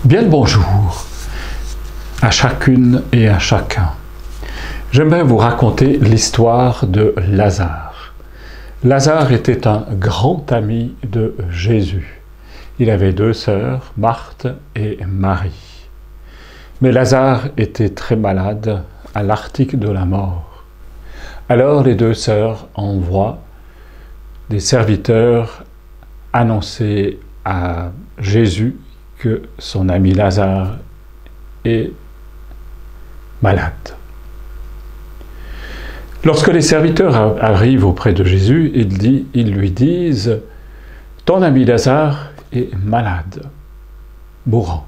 Bien le bonjour à chacune et à chacun. J'aimerais vous raconter l'histoire de Lazare. Lazare était un grand ami de Jésus. Il avait deux sœurs, Marthe et Marie. Mais Lazare était très malade, à l'article de la mort. Alors les deux sœurs envoient des serviteurs annoncer à Jésus que son ami Lazare est malade. Lorsque les serviteurs arrivent auprès de Jésus, ils lui disent « Ton ami Lazare est malade, mourant. »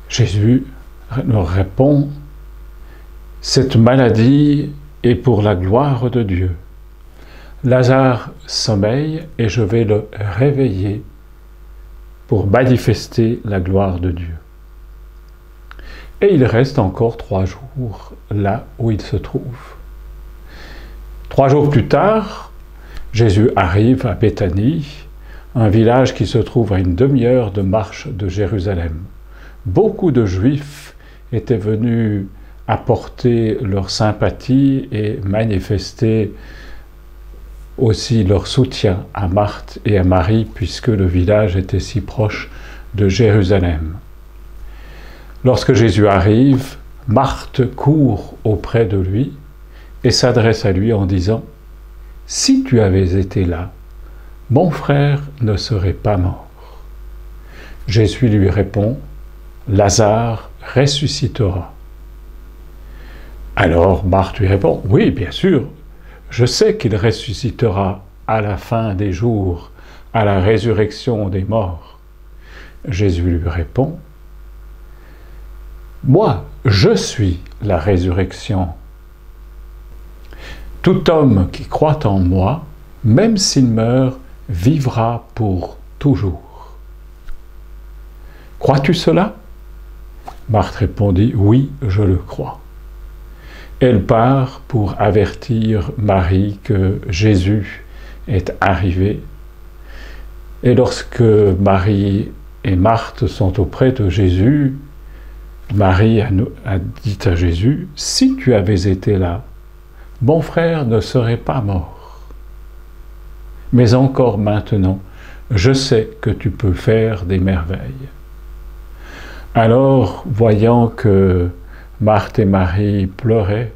Jésus leur répond « Cette maladie est pour la gloire de Dieu. Lazare sommeille et je vais le réveiller pour manifester la gloire de Dieu. » Et il reste encore 3 jours là où il se trouve. 3 jours plus tard, Jésus arrive à Béthanie, un village qui se trouve à une demi-heure de marche de Jérusalem. Beaucoup de Juifs étaient venus apporter leur sympathie et manifester aussi leur soutien à Marthe et à Marie, puisque le village était si proche de Jérusalem. Lorsque Jésus arrive, Marthe court auprès de lui et s'adresse à lui en disant « Si tu avais été là, mon frère ne serait pas mort. » Jésus lui répond « Lazare ressuscitera. » Alors Marthe lui répond « Oui, bien sûr, je sais qu'il ressuscitera à la fin des jours, à la résurrection des morts. » Jésus lui répond « Moi, je suis la résurrection. Tout homme qui croit en moi, même s'il meurt, vivra pour toujours. Crois-tu cela ? » Marthe répondit « Oui, je le crois. » Elle part pour avertir Marie que Jésus est arrivé. Et lorsque Marie et Marthe sont auprès de Jésus, Marie a dit à Jésus « Si tu avais été là, mon frère ne serait pas mort. Mais encore maintenant, je sais que tu peux faire des merveilles. » Alors, voyant que Marthe et Marie pleuraient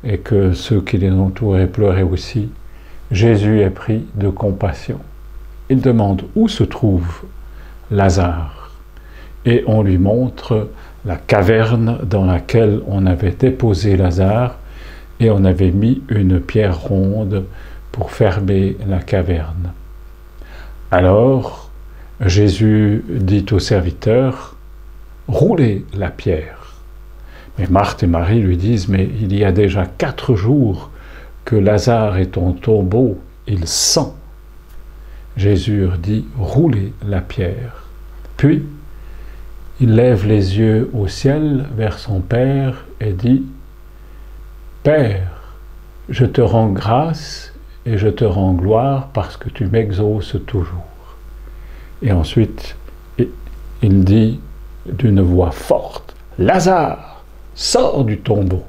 et que ceux qui les entouraient pleuraient aussi, Jésus est pris de compassion. Il demande où se trouve Lazare et on lui montre la caverne dans laquelle on avait déposé Lazare et on avait mis une pierre ronde pour fermer la caverne. Alors Jésus dit aux serviteurs « Roulez la pierre ». Mais Marthe et Marie lui disent « Mais il y a déjà 4 jours que Lazare est en tombeau, il sent. » Jésus leur dit « Roulez la pierre ». Puis, il lève les yeux au ciel vers son Père et dit « Père, je te rends grâce et je te rends gloire parce que tu m'exauces toujours. » Et ensuite, il dit d'une voix forte « Lazare, sors du tombeau !»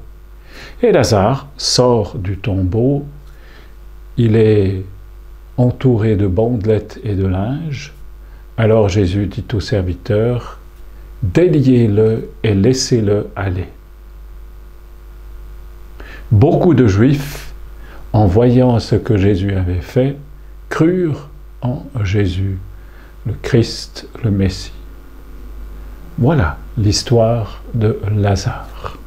Et Lazare sort du tombeau, il est entouré de bandelettes et de linge. Alors Jésus dit aux serviteurs « Déliez-le et laissez-le aller. » Beaucoup de Juifs, en voyant ce que Jésus avait fait, crurent en Jésus, le Christ, le Messie. Voilà l'histoire de Lazare.